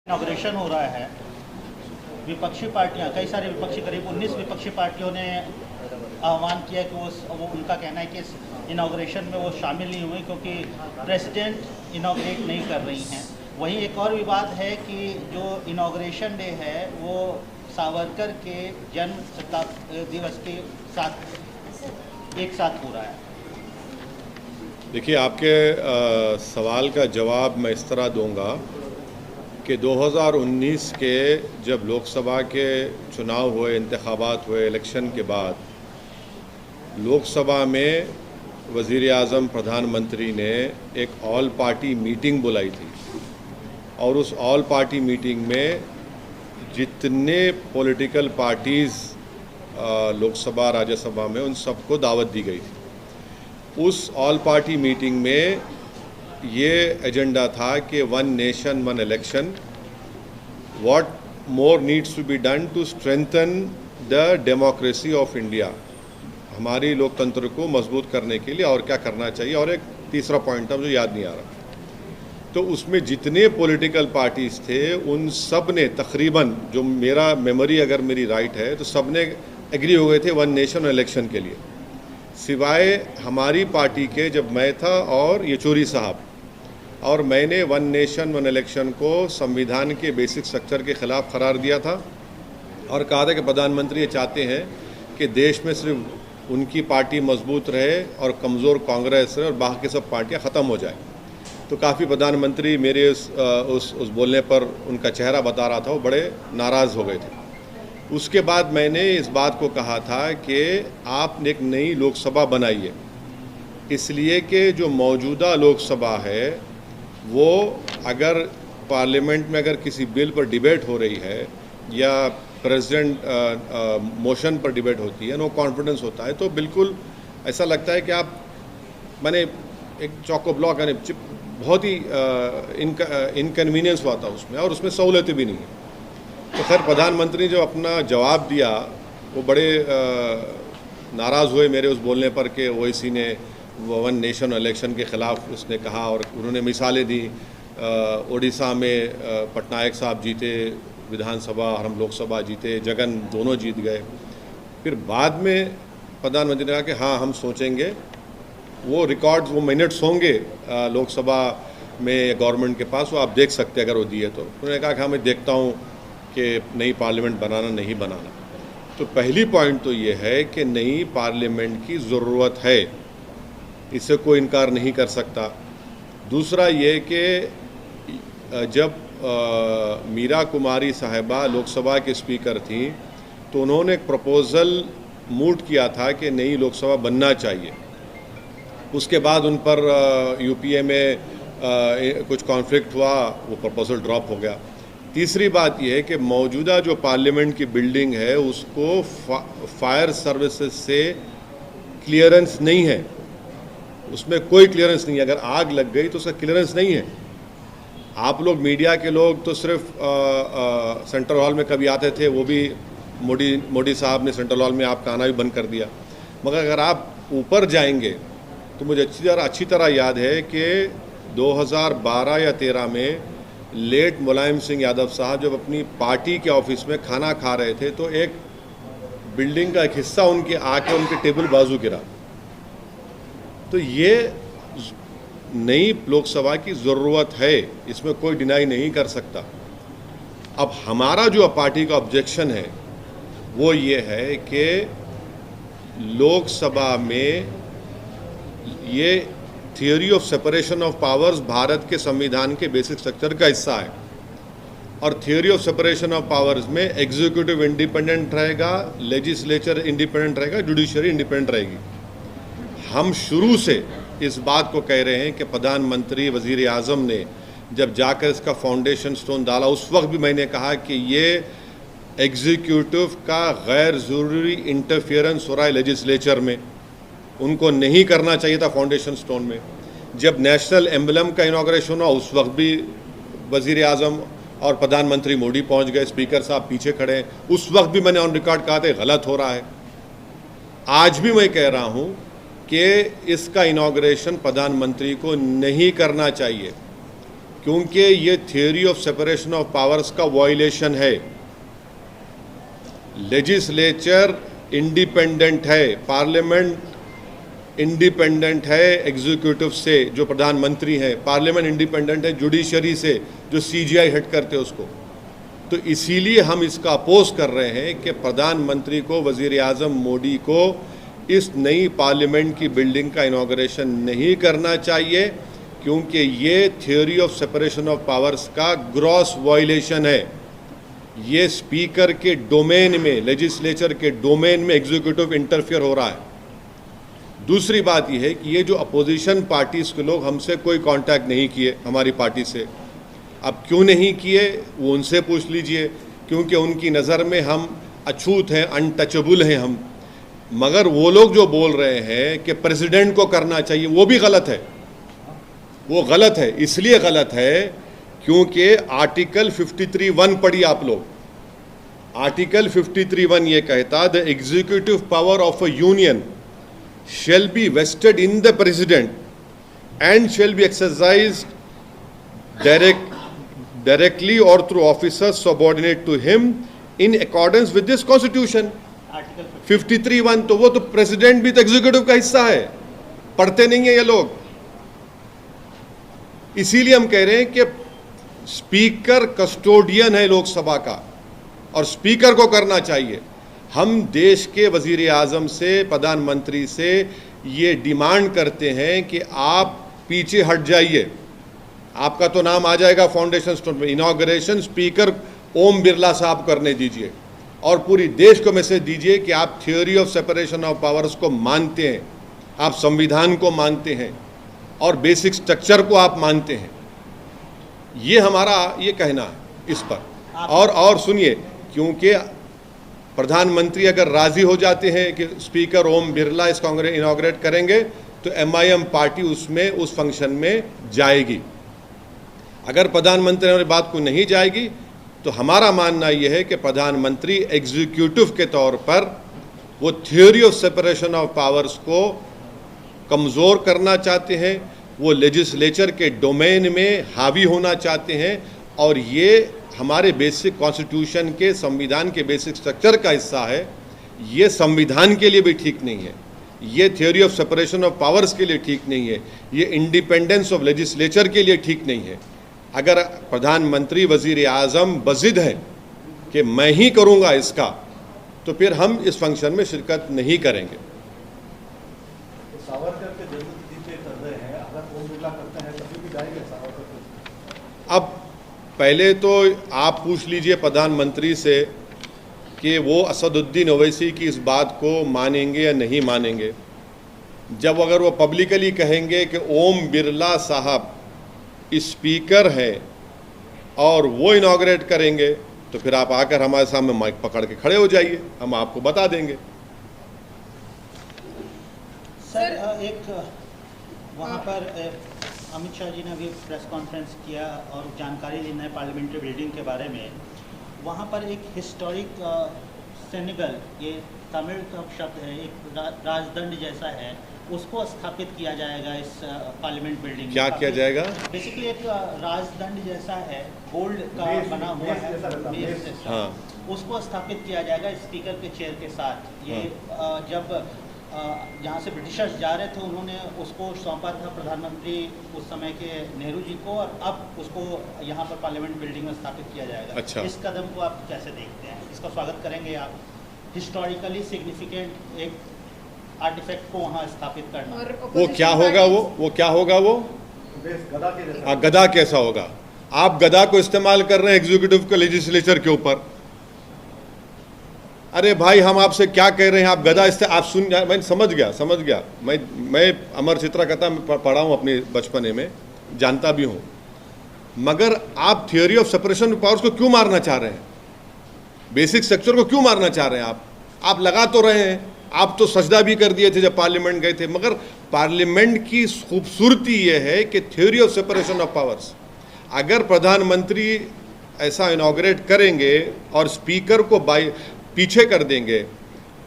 Inauguration हो रहा है। विपक्षी पार्टियां, कई सारी विपक्षी, करीब 19 विपक्षी पार्टियों ने आह्वान किया कि वो उनका कहना है कि इस इनॉग्रेशन में वो शामिल नहीं हुए क्योंकि प्रेसिडेंट इनॉग्रेट नहीं कर रही हैं। वहीं एक और विवाद है कि जो इनॉग्रेशन डे है वो सावरकर के जन्म शताब्दी दिवस के साथ एक साथ हो रहा है। देखिए, आपके सवाल का जवाब मैं इस तरह दूंगा कि 2019 के जब लोकसभा के चुनाव हुए, इंतखाबात हुए, इलेक्शन के बाद लोकसभा में वज़ीर आज़म प्रधानमंत्री ने एक ऑल पार्टी मीटिंग बुलाई थी और उस ऑल पार्टी मीटिंग में जितने पॉलिटिकल पार्टीज़ लोकसभा राज्यसभा में उन सबको दावत दी गई थी। उस ऑल पार्टी मीटिंग में ये एजेंडा था कि one nation one election, what more needs to be done to strengthen the democracy of India, हमारी लोकतंत्र को मजबूत करने के लिए और क्या करना चाहिए। और एक तीसरा पॉइंट था मुझे याद नहीं आ रहा। तो उसमें जितने पॉलिटिकल पार्टीज़ थे उन सब ने तकरीबन, जो मेरा मेमोरी अगर मेरी राइट है, तो सब ने एग्री हो गए थे वन नेशन इलेक्शन के लिए, सिवाय हमारी पार्टी के। जब मैं था और येचूरी साहब, और मैंने वन नेशन वन इलेक्शन को संविधान के बेसिक स्ट्रक्चर के ख़िलाफ़ करार दिया था और कहा था कि प्रधानमंत्री ये चाहते हैं कि देश में सिर्फ उनकी पार्टी मजबूत रहे और कमज़ोर कांग्रेस रहे और बाकी सब पार्टियां ख़त्म हो जाए। तो काफ़ी प्रधानमंत्री मेरे उस बोलने पर उनका चेहरा बता रहा था, वो बड़े नाराज़ हो गए थे। उसके बाद मैंने इस बात को कहा था कि आप एक नई लोकसभा बनाइए, इसलिए कि जो मौजूदा लोकसभा है वो अगर पार्लियामेंट में अगर किसी बिल पर डिबेट हो रही है या प्रेसिडेंट मोशन पर डिबेट होती है, नो कॉन्फिडेंस होता है, तो बिल्कुल ऐसा लगता है कि आप, मैंने एक चौको ब्लॉक यानी बहुत ही इनकन्वीनियंस हुआ था उसमें, और उसमें सहूलतें भी नहीं है। तो खैर प्रधानमंत्री ने जो अपना जवाब दिया वो बड़े नाराज़ हुए मेरे उस बोलने पर कि ओवैसी ने वन नेशन इलेक्शन के ख़िलाफ़ उसने कहा, और उन्होंने मिसालें दी। उड़ीसा में पटनायक साहब जीते विधानसभा और हम लोकसभा जीते, जगन दोनों जीत गए। फिर बाद में प्रधानमंत्री ने कहा कि हाँ हम सोचेंगे, वो रिकॉर्ड्स, वो मिनट्स होंगे लोकसभा में गवर्नमेंट के पास, वो आप देख सकते हैं अगर वो दिए तो। उन्होंने कहा कि हाँ मैं देखता हूँ कि नई पार्लियामेंट बनाना नहीं बनाना। तो पहली पॉइंट तो ये है कि नई पार्लियामेंट की ज़रूरत है, इससे कोई इनकार नहीं कर सकता। दूसरा ये कि जब मीरा कुमारी साहिबा लोकसभा के स्पीकर थी तो उन्होंने एक प्रपोज़ल मूव किया था कि नई लोकसभा बनना चाहिए। उसके बाद उन पर यूपीए में कुछ कॉन्फ्लिक्ट हुआ, वो प्रपोज़ल ड्रॉप हो गया। तीसरी बात यह है कि मौजूदा जो पार्लियामेंट की बिल्डिंग है उसको फायर सर्विसेज से क्लियरेंस नहीं है, उसमें कोई क्लियरेंस नहीं है। अगर आग लग गई तो उसका क्लियरेंस नहीं है। आप लोग मीडिया के लोग तो सिर्फ सेंट्रल हॉल में कभी आते थे, वो भी मोदी साहब ने सेंट्रल हॉल में आपका आना भी बंद कर दिया। मगर अगर आप ऊपर जाएंगे तो मुझे अच्छी तरह याद है कि 2012 या 13 में लेट मुलायम सिंह यादव साहब जब अपनी पार्टी के ऑफिस में खाना खा रहे थे तो एक बिल्डिंग का एक हिस्सा उनके आके उनके टेबल बाजू गिरा। तो ये नई लोकसभा की ज़रूरत है, इसमें कोई डिनाई नहीं कर सकता। अब हमारा जो पार्टी का ऑब्जेक्शन है वो ये है कि लोकसभा में ये theory of separation of powers Bharat के संविधान के बेसिक स्ट्रक्चर का हिस्सा है, और theory of separation of powers में एग्जीक्यूटिव इंडिपेंडेंट रहेगा, लेजिस्लेचर इंडिपेंडेंट रहेगा, जुडिशरी इंडिपेंडेंट रहेगी। हम शुरू से इस बात को कह रहे हैं कि प्रधानमंत्री वज़ीर आज़म ने जब जाकर इसका फाउंडेशन स्टोन डाला, उस वक्त भी मैंने कहा कि ये एग्जीक्यूटिव का गैर ज़रूरी इंटरफेरेंस हो रहा है लेजिस्लेचर में, उनको नहीं करना चाहिए था फाउंडेशन स्टोन में। जब नेशनल एम्बलम का इनॉग्रेशन हुआ उस वक्त भी वज़ीर आज़म और प्रधानमंत्री मोदी पहुंच गए, स्पीकर साहब पीछे खड़े हैं, उस वक्त भी मैंने ऑन रिकॉर्ड कहा था गलत हो रहा है। आज भी मैं कह रहा हूं कि इसका इनॉग्रेशन प्रधानमंत्री को नहीं करना चाहिए, क्योंकि ये theory of separation of powers का वायलेशन है। लेजिस्लेचर इंडिपेंडेंट है, पार्लियामेंट इंडिपेंडेंट है एग्जीक्यूटिव से जो प्रधानमंत्री हैं, पार्लियामेंट इंडिपेंडेंट है जुडिशरी से जो सीजीआई हेड करते हैं उसको। तो इसीलिए हम इसका अपोज कर रहे हैं कि प्रधानमंत्री को, वजीर आज़म मोदी को इस नई पार्लियामेंट की बिल्डिंग का इनॉग्रेशन नहीं करना चाहिए, क्योंकि ये theory of separation of powers का ग्रॉस वायलेशन है। ये स्पीकर के डोमेन में, लेजिस्लेचर के डोमेन में एग्जीक्यूटिव इंटरफियर हो रहा है। दूसरी बात यह है कि ये जो अपोजिशन पार्टीज़ के लोग हमसे कोई कांटेक्ट नहीं किए, हमारी पार्टी से। अब क्यों नहीं किए वो उनसे पूछ लीजिए, क्योंकि उनकी नज़र में हम अछूत हैं, अनटचेबल हैं हम। मगर वो लोग जो बोल रहे हैं कि प्रेसिडेंट को करना चाहिए, वो भी गलत है। वो गलत है, इसलिए गलत है क्योंकि आर्टिकल 53(1) पढ़िए आप लोग। आर्टिकल 53(1) ये कहता, the executive power of a union shall be vested in the president and shall be exercised directly or through officers subordinate to him in accordance with this constitution. Article 53(1) तो वो तो president भी तो executive का हिस्सा है, पढ़ते नहीं है ये लोग। इसीलिए हम कह रहे हैं कि स्पीकर कस्टोडियन है लोकसभा का और स्पीकर को करना चाहिए। हम देश के वजीर आज़म से, प्रधानमंत्री से ये डिमांड करते हैं कि आप पीछे हट जाइए। आपका तो नाम आ जाएगा फाउंडेशन स्टोन में, इनॉग्रेशन स्पीकर ओम बिरला साहब करने दीजिए और पूरी देश को मैसेज दीजिए कि आप theory of separation of powers को मानते हैं, आप संविधान को मानते हैं और बेसिक स्ट्रक्चर को आप मानते हैं। ये हमारा ये कहना है इस पर। और सुनिए, क्योंकि प्रधानमंत्री अगर राजी हो जाते हैं कि स्पीकर ओम बिरला इस कांग्रेस इनॉग्रेट करेंगे तो एमआईएम पार्टी उसमें उस फंक्शन में जाएगी। अगर प्रधानमंत्री हमारी बात को नहीं जाएगी तो हमारा मानना यह है कि प्रधानमंत्री एग्जीक्यूटिव के तौर पर वो theory of separation of powers को कमज़ोर करना चाहते हैं, वो लेजिस्लेचर के डोमेन में हावी होना चाहते हैं और ये हमारे बेसिक कॉन्स्टिट्यूशन के, संविधान के बेसिक स्ट्रक्चर का हिस्सा है। ये संविधान के लिए भी ठीक नहीं है, ये theory of separation of powers के लिए ठीक नहीं है, ये इंडिपेंडेंस ऑफ लेजिस्लेचर के लिए ठीक नहीं है। अगर प्रधानमंत्री, वजीर आज़म बज़िद है कि मैं ही करूँगा इसका, तो फिर हम इस फंक्शन में शिरकत नहीं करेंगे। सावरकर के जन्मतिथि पे कर रहे हैं, अगर ओम बिरला करते हैं तभी भी जाएंगे सावरकर? अब पहले तो आप पूछ लीजिए प्रधानमंत्री से कि वो असदुद्दीन ओवैसी की इस बात को मानेंगे या नहीं मानेंगे। जब अगर वो पब्लिकली कहेंगे कि ओम बिरला साहब स्पीकर हैं और वो इनॉग्रेट करेंगे, तो फिर आप आकर हमारे सामने माइक पकड़ के खड़े हो जाइए, हम आपको बता देंगे। सर, एक वहाँ पर अमित शाह जी ने भी प्रेस कॉन्फ्रेंस किया और जानकारी दी नए पार्लियामेंट्री बिल्डिंग के बारे में। वहाँ पर एक हिस्टोरिक सेनेगल, ये तमिल का शब्द है, एक राजदंड जैसा है, उसको स्थापित किया जाएगा इस पार्लियामेंट बिल्डिंग में। क्या किया जाएगा? बेसिकली एक राजदंड जैसा है, गोल्ड का बना हुआ है, बेस जैसा। हाँ। उसको स्थापित किया जाएगा स्पीकर के चेयर के साथ। ये जब जहाँ से ब्रिटिशर्स जा रहे थे उन्होंने उसको सौंपा था प्रधानमंत्री उस समय के नेहरू जी को, और अब उसको यहाँ पर पार्लियामेंट बिल्डिंग में स्थापित किया जाएगा। अच्छा। इस कदम को आप कैसे देखते हैं? इसका स्वागत करेंगे आप? हिस्टोरिकली सिग्निफिकेंट एक आर्टिफैक्ट को वहाँ स्थापित करना। वो क्या होगा? वो क्या होगा? वो गदा के जैसा। गदा कैसा होगा? आप गदा को इस्तेमाल कर रहे हैं एग्जीक्यूटिव के लेजिस्लेचर के ऊपर। अरे भाई, हम आपसे क्या कह रहे हैं? आप गदा आप सुन, मैं समझ गया। मैं अमर चित्रा कथा में पढ़ा हूँ अपने बचपने में, जानता भी हूँ। मगर आप theory of separation of powers को क्यों मारना चाह रहे हैं? बेसिक स्ट्रक्चर को क्यों मारना चाह रहे हैं? आप लगा तो रहे हैं, आप तो सजदा भी कर दिए थे जब पार्लियामेंट गए थे। मगर पार्लियामेंट की खूबसूरती ये है कि theory of separation of powers, अगर प्रधानमंत्री ऐसा इनॉग्रेट करेंगे और स्पीकर को पीछे कर देंगे,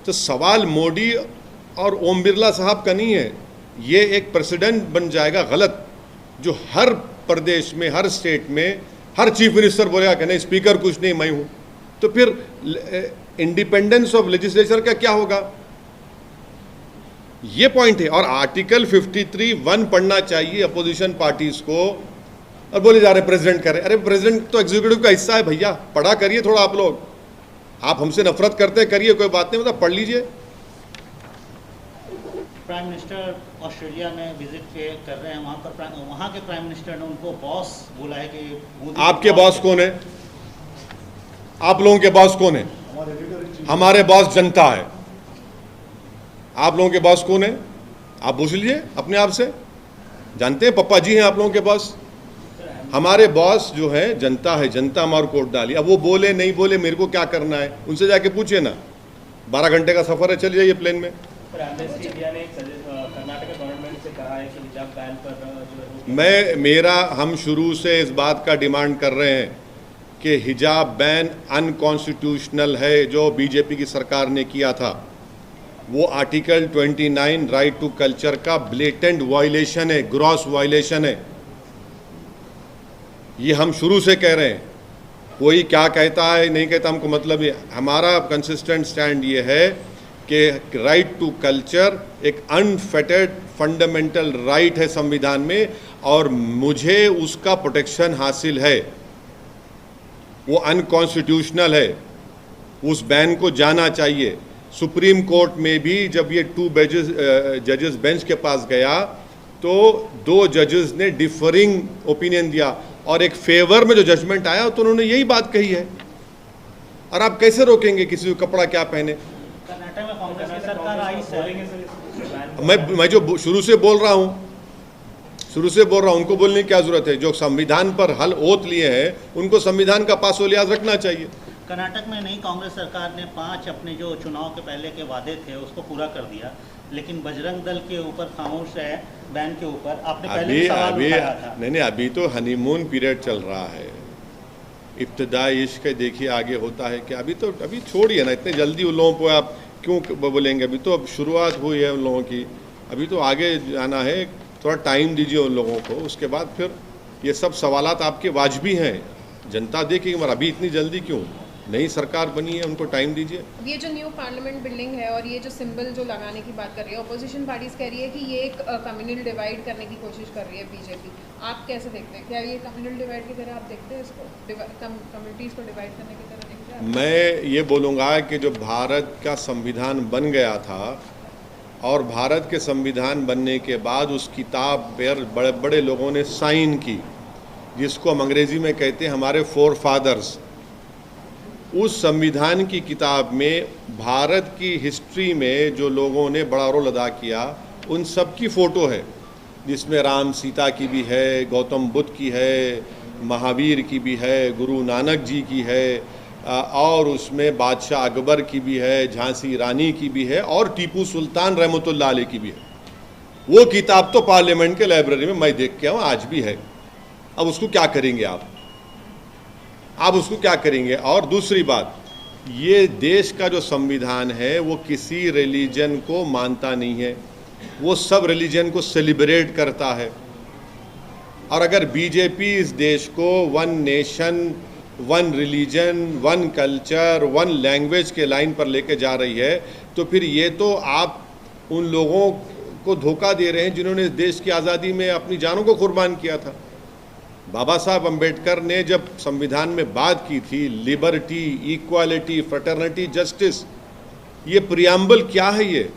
तो सवाल मोदी और ओम बिरला साहब का नहीं है, ये एक प्रेसिडेंट बन जाएगा गलत, जो हर प्रदेश में, हर स्टेट में हर चीफ मिनिस्टर बोलेगा कि नहीं स्पीकर कुछ नहीं, मैं हूं। तो फिर इंडिपेंडेंस ऑफ लेजिस्लेचर का क्या होगा? ये पॉइंट है। और आर्टिकल 53(1) पढ़ना चाहिए अपोजिशन पार्टीज को, और बोले जा रहे प्रेसिडेंट करे। अरे प्रेसिडेंट तो एग्जीक्यूटिव का हिस्सा है भैया, पढ़ा करिए थोड़ा आप लोग। आप हमसे नफरत करते हैं, करिए, कोई बात नहीं, मतलब पढ़ लीजिए। प्राइम मिनिस्टर ऑस्ट्रेलिया में विजिट कर रहे हैं, वहाँ के प्राइम मिनिस्टर ने उनको बॉस बोला है कि मोदी। आपके बॉस कौन है? आप लोगों के बॉस कौन है? हमारे एडिटर इन चीफ हमारे बॉस जनता है। आप लोगों के बॉस कौन है? आप पूछ लीजिए अपने आप से। जानते हैं पप्पा जी हैं आप लोगों के बॉस। हमारे बॉस जो है जनता है, जनता हमारे कोट डाली। अब वो बोले नहीं बोले मेरे को क्या करना है, उनसे जाके पूछिए ना। 12 घंटे का सफर है, चल जाइए प्लेन में। एम्बेसी इंडिया ने कर्नाटक गवर्नमेंट से कहा है कि हिजाब बैन पर हम शुरू से इस बात का डिमांड कर रहे हैं कि हिजाब बैन अनकॉन्स्टिट्यूशनल है, जो बीजेपी की सरकार ने किया था। वो आर्टिकल 29 राइट टू कल्चर का ब्लेटेंट वायलेशन है, ग्रॉस वायलेशन है। ये हम शुरू से कह रहे हैं। कोई क्या कहता है नहीं कहता हमको मतलब ये, हमारा कंसिस्टेंट स्टैंड ये है कि राइट टू कल्चर एक अनफेटेड फंडामेंटल राइट है संविधान में, और मुझे उसका प्रोटेक्शन हासिल है। वो अनकॉन्स्टिट्यूशनल है, उस बैन को जाना चाहिए। सुप्रीम कोर्ट में भी जब ये 2 जजेस बेंच के पास गया तो 2 जजेस ने डिफरिंग ओपिनियन दिया, और एक फेवर में जो जजमेंट आया तो उन्होंने यही बात कही है। और आप कैसे रोकेंगे किसी को कपड़ा क्या पहने? कर्नाटक में कांग्रेस की सरकार आई है। मैं जो शुरू से बोल रहा हूँ उनको बोलने की क्या जरूरत है? जो संविधान पर हल ओत लिए हैं उनको संविधान का पासोल याद रखना चाहिए। कर्नाटक में नई कांग्रेस सरकार ने 5 अपने जो चुनाव के पहले के वादे थे उसको पूरा कर दिया, लेकिन बजरंग दल के ऊपर खामोश है बैन के ऊपर। आपने पहले भी सवाल उठाया था। नहीं, अभी तो हनीमून पीरियड चल रहा है। इब्तिदाई इश्क देखिए आगे होता है कि अभी छोड़िए ना, इतने जल्दी उन लोगों को आप क्यों बोलेंगे? अभी तो अब शुरुआत हुई है उन लोगों की, अभी तो आगे जाना है। थोड़ा टाइम दीजिए उन लोगों को, उसके बाद फिर ये सब सवालात आपके वाजबी हैं, जनता देखेगी। मगर अभी इतनी जल्दी क्यों? नई सरकार बनी है, उनको टाइम दीजिए। ये जो न्यू पार्लियामेंट बिल्डिंग है और ये जो सिंबल जो लगाने की बात कर रही है, अपोजिशन पार्टीज कह रही है कि ये एक कम्युनल डिवाइड करने की कोशिश कर रही है बीजेपी। आप कैसे देखते हैं? क्या ये कम्युनल डिवाइड की तरह आप देखते हैं इसको? कम्युनिटीज़ को डिवाइड करने की तरह देखते हैं? मैं ये बोलूँगा कि जो भारत का संविधान बन गया था और भारत के संविधान बनने के बाद उस किताब पर बड़े बड़े लोगों ने साइन की, जिसको हम अंग्रेज़ी में कहते हैं हमारे फोर फादर्स। उस संविधान की किताब में भारत की हिस्ट्री में जो लोगों ने बड़ा रोल अदा किया उन सब की फ़ोटो है, जिसमें राम सीता की भी है, गौतम बुद्ध की है, महावीर की भी है, गुरु नानक जी की है, और उसमें बादशाह अकबर की भी है, झांसी रानी की भी है, और टीपू सुल्तान रहमतुल्लाह अलैह की भी है। वो किताब तो पार्लियामेंट के लाइब्रेरी में मैं देख के आऊँ, आज भी है। अब उसको क्या करेंगे आप उसको क्या करेंगे? और दूसरी बात, ये देश का जो संविधान है वो किसी रिलीजन को मानता नहीं है, वो सब रिलीजन को सेलिब्रेट करता है। और अगर बीजेपी इस देश को 1 नेशन 1 रिलीजन 1 कल्चर 1 लैंग्वेज के लाइन पर लेके जा रही है, तो फिर ये तो आप उन लोगों को धोखा दे रहे हैं जिन्होंने इस देश की आज़ादी में अपनी जानों को कुर्बान किया था। बाबा साहब अम्बेडकर ने जब संविधान में बात की थी, लिबर्टी, इक्वालिटी, फ्रेटर्निटी, जस्टिस, ये प्रियम्बल क्या है, ये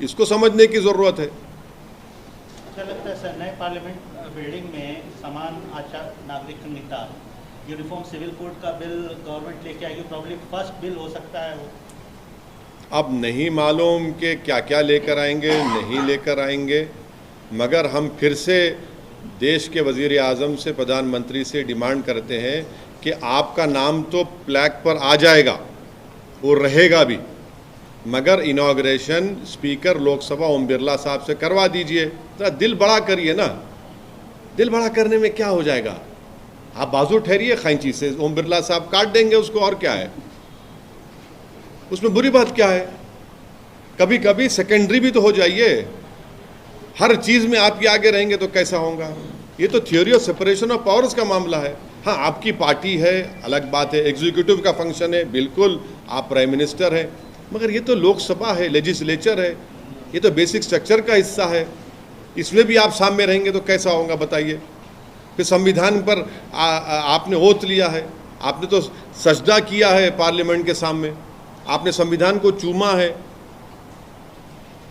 इसको समझने की ज़रूरत है। अच्छा लगता है सर, नए पार्लियामेंट बिल्डिंग में समान आचार नागरिक संहिता, यूनिफॉर्म सिविल कोड का बिल गवर्नमेंट लेके आएगी, प्रॉब्ली फर्स्ट बिल हो सकता है वो। अब नहीं मालूम कि क्या क्या लेकर आएंगे, नहीं लेकर आएंगे, मगर हम फिर से देश के वज़ीर आज़म से, प्रधानमंत्री से डिमांड करते हैं कि आपका नाम तो प्लैक पर आ जाएगा, वो रहेगा भी, मगर इनॉग्रेशन स्पीकर लोकसभा ओम बिरला साहब से करवा दीजिए। तो दिल बड़ा करिए ना, दिल बड़ा करने में क्या हो जाएगा? आप बाजू ठहरिए खैंची से, ओम बिरला साहब काट देंगे उसको, और क्या है उसमें बुरी बात क्या है? कभी कभी सेकेंडरी भी तो हो जाइए। हर चीज़ में आप आगे रहेंगे तो कैसा होगा? ये तो theory of separation of powers का मामला है। हाँ, आपकी पार्टी है, अलग बात है, एग्जीक्यूटिव का फंक्शन है, बिल्कुल आप प्राइम मिनिस्टर हैं, मगर ये तो लोकसभा है, लेजिस्लेचर है, ये तो बेसिक स्ट्रक्चर का हिस्सा है। इसमें भी आप सामने रहेंगे तो कैसा होगा बताइए। फिर संविधान पर आपने ओथ लिया है, आपने तो सजदा किया है पार्लियामेंट के सामने, आपने संविधान को चूमा है।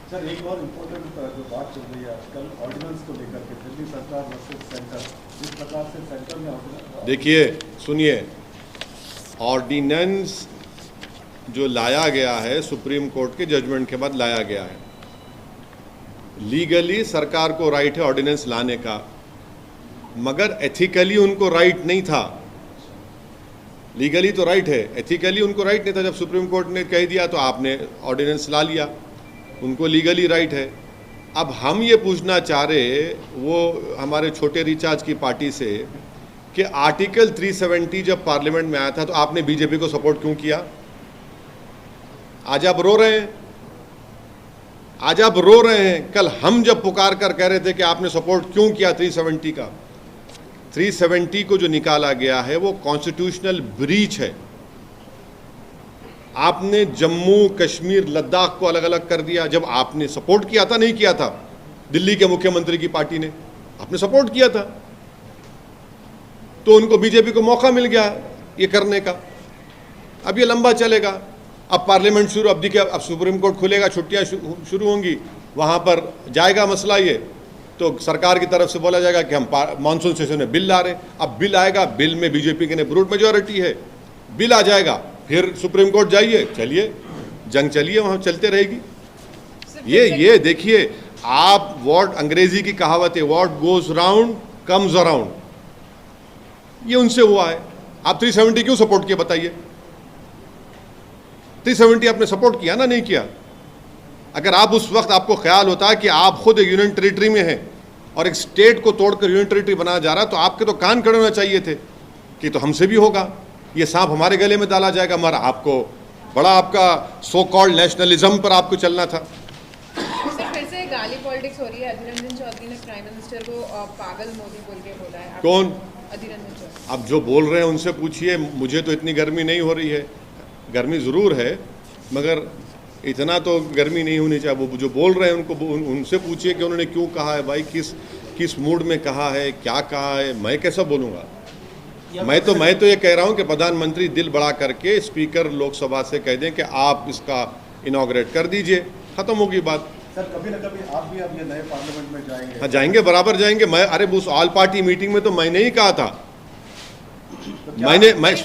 सर एक और इम्पोर्टेंट जो बात चल रही है आजकल ऑर्डिनेंस को लेकर के, दिल्ली सरकार वर्सेस सेंटर, जिस प्रकार से सेंटर में ऑर्डिनेंस, देखिए सुनिए, ऑर्डिनेंस जो लाया गया है सुप्रीम कोर्ट के जजमेंट के बाद लाया गया है, लीगली सरकार को राइट है ऑर्डिनेंस लाने का, मगर एथिकली उनको राइट नहीं था। लीगली तो राइट है, एथिकली उनको राइट नहीं था। जब सुप्रीम कोर्ट ने कह दिया तो आपने ऑर्डिनेंस ला लिया, उनको लीगली राइट है। अब हम ये पूछना चाह रहे वो हमारे छोटे रिचार्ज की पार्टी से कि आर्टिकल 370 जब पार्लियामेंट में आया था तो आपने बीजेपी को सपोर्ट क्यों किया? आज आप रो रहे हैं, आज आप रो रहे हैं। कल हम जब पुकार कर कह रहे थे कि आपने सपोर्ट क्यों किया 370 का। 370 को जो निकाला गया है वो कॉन्स्टिट्यूशनल ब्रीच है। आपने जम्मू कश्मीर लद्दाख को अलग अलग कर दिया। जब आपने सपोर्ट किया था, नहीं किया था, दिल्ली के मुख्यमंत्री की पार्टी ने, आपने सपोर्ट किया था, तो उनको बीजेपी को मौका मिल गया ये करने का। अब ये लंबा चलेगा। अब पार्लियामेंट शुरू, अब देखिए अब सुप्रीम कोर्ट खुलेगा, छुट्टियां शुरू होंगी, वहां पर जाएगा मसला ये, तो सरकार की तरफ से बोला जाएगा कि हम मानसून सेशन में बिल ला रहे। अब बिल आएगा, बिल में बीजेपी की ब्रूट मेजॉरिटी है, बिल आ जाएगा, फिर सुप्रीम कोर्ट जाइए, चलिए जंग चलिए, वहां चलते रहेगी। ये देखिए आप, व्हाट अंग्रेजी की कहावत है, what goes round comes around, ये उनसे हुआ है। आप 370 क्यों सपोर्ट किया बताइए? 370 आपने सपोर्ट किया ना, नहीं किया? अगर आप उस वक्त आपको ख्याल होता कि आप खुद एक यूनियन टेरिटरी में हैं और एक स्टेट को तोड़कर यूनियन टेरिटरी बनाया जा रहा है, तो आपके तो कान खड़े होना चाहिए थे कि तो हमसे भी होगा, ये सांप हमारे गले में डाला जाएगा। मगर आपको बड़ा, आपका सो कॉल्ड नेशनलिज्म पर आपको चलना था। सर फिर से गाली पॉलिटिक्स हो रही है। अधीर रंजन चौधरी ने प्राइम मिनिस्टर को पागल मोदी बोल के बोला है। कौन? अधीर रंजन चौधरी। अब जो बोल रहे हैं उनसे पूछिए, मुझे तो इतनी गर्मी नहीं हो रही है। गर्मी ज़रूर है मगर इतना तो गर्मी नहीं होनी चाहिए। वो जो बोल रहे हैं उनको उनसे पूछिए कि उन्होंने क्यों कहा है, भाई किस मूड में कहा है, क्या कहा है, मैं कैसा बोलूँगा? मैं तो ये कह रहा हूँ कि प्रधानमंत्री दिल बड़ा करके स्पीकर लोकसभा से कह दें कि आप इसका इनॉग्रेट कर दीजिए, ख़त्म होगी बात। सर कभी ना कभी आप भी अब ये नए पार्लियामेंट में जाएंगे। हाँ जाएंगे, बराबर जाएंगे। मैं अरे उस ऑल पार्टी मीटिंग में तो मैंने ही कहा था, मैं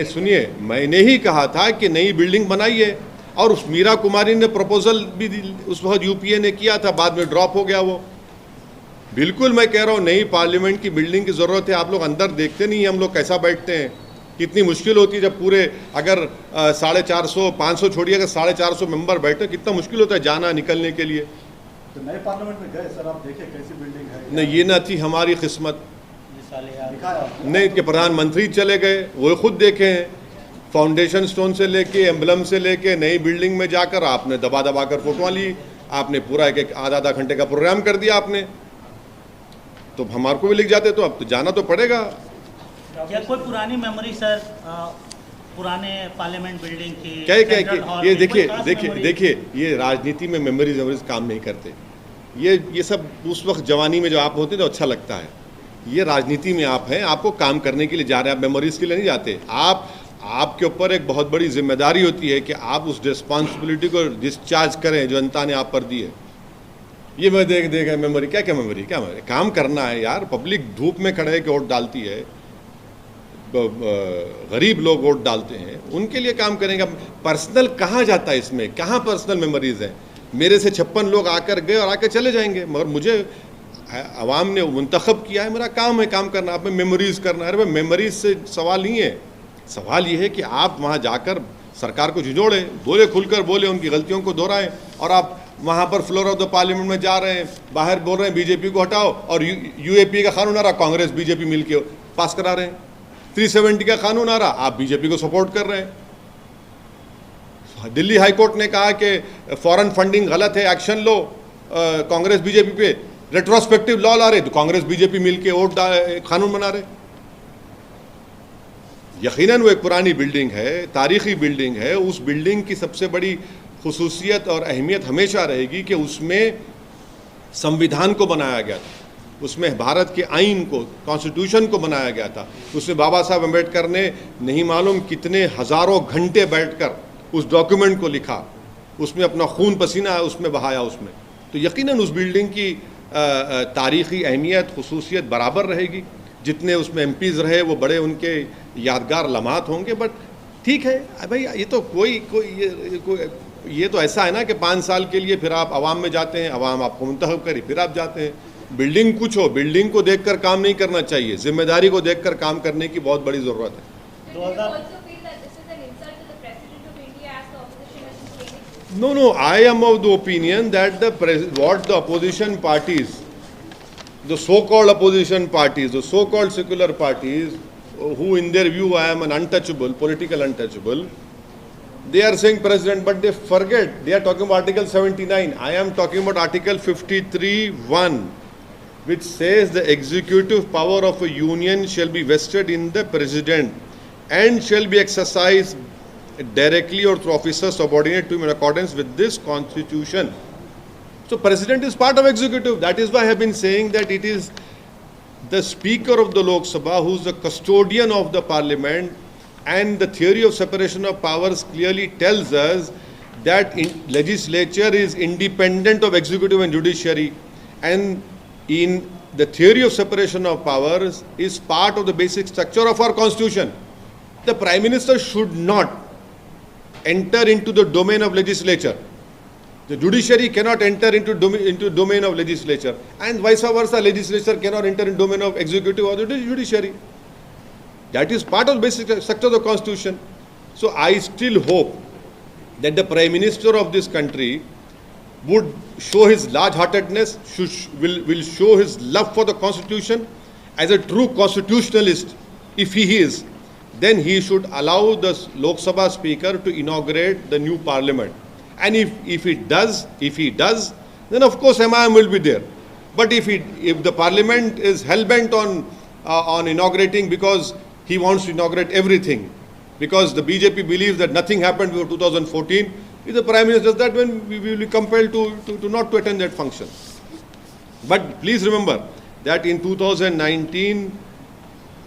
सुनिए मैंने ही कहा था कि नई बिल्डिंग बनाइए। और उस मीरा कुमारी ने प्रपोजल भी उस वक्त यूपीए ने किया था, बाद में ड्रॉप हो गया वो। बिल्कुल मैं कह रहा हूँ नई पार्लियामेंट की बिल्डिंग की ज़रूरत है। आप लोग अंदर देखते नहीं हैं हम लोग कैसा बैठते हैं, कितनी मुश्किल होती है जब पूरे अगर 450 500 छोड़िए, अगर 450 मेंबर बैठे, कितना मुश्किल होता है जाना निकलने के लिए। तो नए पार्लियामेंट में गए सर, आप देखे कैसी बिल्डिंग है? नहीं, ये ना थी हमारी किस्मत, दिखाया नहीं कि प्रधानमंत्री चले गए, वो खुद देखे हैं, फाउंडेशन स्टोन से लेके एम्बलम से लेके नई बिल्डिंग में जाकर आपने दबा दबा कर फोटोआं ली, आपने पूरा एक आधा घंटे का प्रोग्राम कर दिया आपने। तो हमारे को भी लिख जाते, तो अब तो जाना तो पड़ेगा। क्या कोई पुरानी मेमोरी सर, पुराने पार्लियामेंट बिल्डिंग की? क्या ये देखिए ये राजनीति में मेमोरीज काम नहीं करते। ये सब उस वक्त जवानी में जो आप होते तो अच्छा लगता है। ये राजनीति में आप हैं, आपको काम करने के लिए जा रहे हैं, आप मेमोरीज के लिए नहीं जाते। आपके ऊपर एक बहुत बड़ी जिम्मेदारी होती है कि आप उस रिस्पॉन्सिबिलिटी को डिस्चार्ज करें जो जनता ने आप पर दी है। ये मैं देख मेमोरी, क्या मेमोरी काम करना है यार। पब्लिक धूप में खड़े के वोट डालती है, गरीब लोग वोट डालते हैं, उनके लिए काम करेंगे। पर्सनल कहाँ जाता है इसमें, कहाँ पर्सनल मेमोरीज हैं? मेरे से 56 लोग आकर गए और आकर चले जाएंगे, मगर मुझे अवाम ने मुंतखब किया है, मेरा काम है काम करना, आप में मेमोरीज करना है। अरे भाई मेमोरीज से सवाल नहीं है, सवाल ये है कि आप वहाँ जाकर सरकार को झिझोड़े, बोले, खुलकर बोले, उनकी गलतियों को दोहराएं। और आप वहाँ पर फ्लोर ऑफ द पार्लियामेंट में जा रहे हैं, बाहर बोल रहे हैं बीजेपी को हटाओ, और यूएपी का कानून आ रहा, कांग्रेस बीजेपी मिलकर पास करा रहे हैं। 370 का कानून आ रहा, आप बीजेपी को सपोर्ट कर रहे हैं। दिल्ली हाई कोर्ट ने कहा कि फॉरेन फंडिंग गलत है, एक्शन लो कांग्रेस बीजेपी पे, रेट्रोस्पेक्टिव लॉ ला रहे तो कांग्रेस बीजेपी मिलके कानून बना रहे। यकीनन वो एक पुरानी बिल्डिंग है, तारीखी बिल्डिंग है। उस बिल्डिंग की सबसे बड़ी खुसूसियत और अहमियत हमेशा रहेगी कि उसमें संविधान को बनाया गया था, उसमें भारत के आइन को, कॉन्स्टिट्यूशन को बनाया गया था। उसमें बाबा साहब अम्बेडकर ने नहीं मालूम कितने हज़ारों घंटे बैठकर उस डॉक्यूमेंट को लिखा, उसमें अपना खून पसीना उसमें बहाया उसमें। तो यकीनन उस बिल्डिंग की तारीख़ी अहमियत, खुसूसियत बराबर रहेगी। जितने उसमें एमपीज़ रहे वो बड़े उनके यादगार लम्हात होंगे। बट ठीक है भाई, ये तो ये तो ऐसा है ना कि 5 साल के लिए फिर आप आवाम में जाते हैं, आवाम आपको मुंतखब करी, फिर आप जाते हैं। बिल्डिंग कुछ हो, बिल्डिंग को देखकर काम नहीं करना चाहिए, जिम्मेदारी को देखकर काम करने की बहुत बड़ी ज़रूरत है। 2000 No, I am of the opinion that what the opposition parties, the so-called opposition parties, the so-called secular parties, who in their view I am an untouchable, political untouchable, they are saying president, but they forget, they are talking about Article 79. I am talking about Article 53(1), which says the executive power of a union shall be vested in the president and shall be exercised directly or through officers subordinate to him in accordance with this constitution. So president is part of executive. That is why I have been saying that it is the Speaker of the Lok Sabha who is the custodian of the parliament, and the theory of separation of powers clearly tells us that legislature is independent of executive and judiciary, and in the theory of separation of powers is part of the basic structure of our constitution. The Prime Minister should not enter into the domain of legislature. The judiciary cannot enter into domain of legislature, and vice versa, legislature cannot enter into domain of executive or the judiciary. That is part of the basic structure of the constitution. So I still hope that the Prime Minister of this country would show his large-heartedness, will show his love for the constitution. As a true constitutionalist, if he is, then he should allow the Lok Sabha Speaker to inaugurate the new parliament. And if he does, then of course MIM will be there. But if the parliament is hell-bent on inaugurating because he wants to inaugurate everything, because the BJP believes that nothing happened before 2014, if the Prime Minister does that, then we will be compelled to not to attend that function. But please remember that in 2019,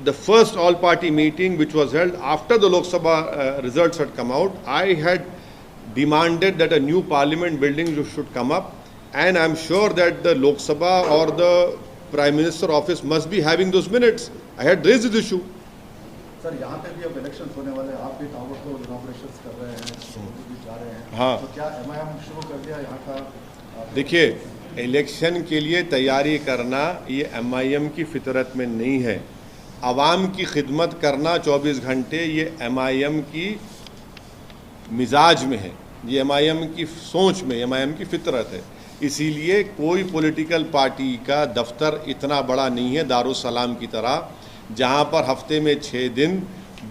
the first all-party meeting which was held after the Lok Sabha results had come out, I had demanded that a new parliament building should come up, and I am sure that the Lok Sabha or the Prime Minister office must be having those minutes. I had raised this issue. Sir यहाँ पे भी अब elections होने वाले हैं, आप भी ताबड़तोड़ इनॉग्रेशंस कर रहे हैं, भी जा रहे हैं, हाँ। तो क्या MIM शुरू कर दिया यहाँ का? देखिए, इलेक्शन के लिए तैयारी करना ये MIM की फितरत में नहीं है। आवाम की खिदमत करना 24 घंटे ये MIM की मिजाज में है, ये MIM की सोच में, MIM की फितरत है। इसीलिए कोई पॉलिटिकल पार्टी का दफ्तर इतना बड़ा नहीं है दारुस्सलाम की तरह, जहाँ पर हफ्ते में 6 दिन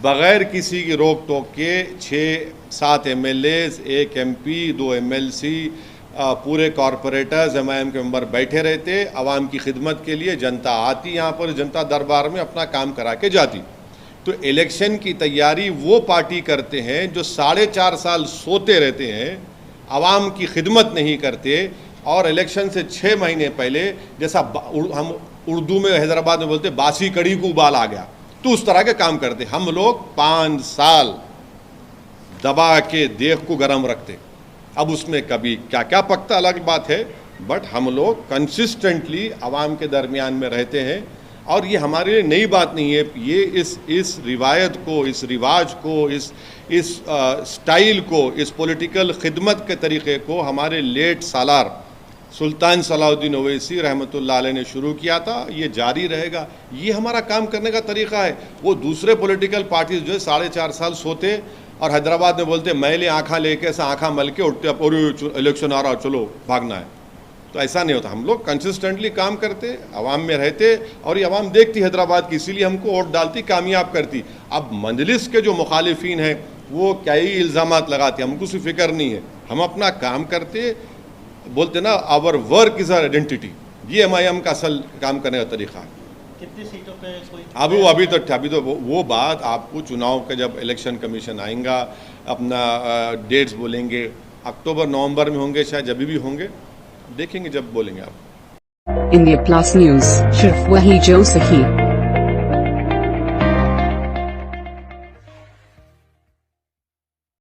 बग़ैर किसी की रोक टोक के 6-7 MLAs, 1 MP, 2 MLC, पूरे कॉरपोरेटर्स MIM के मेंबर बैठे रहते, आवाम की खिदमत के लिए। जनता आती यहाँ पर, जनता दरबार में अपना काम करा के जाती। तो इलेक्शन की तैयारी वो पार्टी करते हैं जो 4.5 साल सोते रहते हैं, आवाम की खिदमत नहीं करते, और इलेक्शन से 6 महीने पहले, जैसा हम उर्दू में हैदराबाद में बोलते बासी कड़ी को उबाल आ गया, तो उस तरह के काम करते। हम लोग 5 साल दबा के देख को गर्म रखते। अब उसमें कभी क्या क्या पकता अलग बात है, बट हम लोग कंसिस्टेंटली आवाम के दरमियान में रहते हैं। और ये हमारे लिए नई बात नहीं है, ये इस रिवायत को, इस रिवाज को, इस स्टाइल को, इस पॉलिटिकल खिदमत के तरीक़े को हमारे लेट सालार सुल्तान सलाहुद्दीन ओवैसी रहमतुल्लाह अलैह ने शुरू किया था। ये जारी रहेगा, ये हमारा काम करने का तरीक़ा है। वो दूसरे पॉलिटिकल पार्टीज जो है 4.5 साल सोते और हैदराबाद में बोलते मैले आँखा लेके, ऐसा आँखा मल के उठते, और इलेक्शन आ रहा चलो भागना है। तो ऐसा नहीं होता। हम लोग कंसिस्टेंटली काम करते, आवाम में रहते, और ये आवाम देखती हैदराबाद की, इसीलिए हमको वोट डालती, कामयाब करती। अब मजलिस के जो मुखालिफिन हैं वो क्या ही इल्ज़ामात लगाते, हमको उसकी फ़िक्र नहीं है। हम अपना काम करते, बोलते ना our work is our identity, ये एमआईएम का असल काम करने का तरीका है। कितनी सीटों पे कोई अभी तो वो बात आपको चुनाव के जब इलेक्शन कमीशन आएगा अपना डेट्स बोलेंगे, अक्टूबर नवंबर में होंगे, शायद जब भी होंगे, देखेंगे जब बोलेंगे आप। इंडिया प्लस न्यूज, सिर्फ वही जो सही।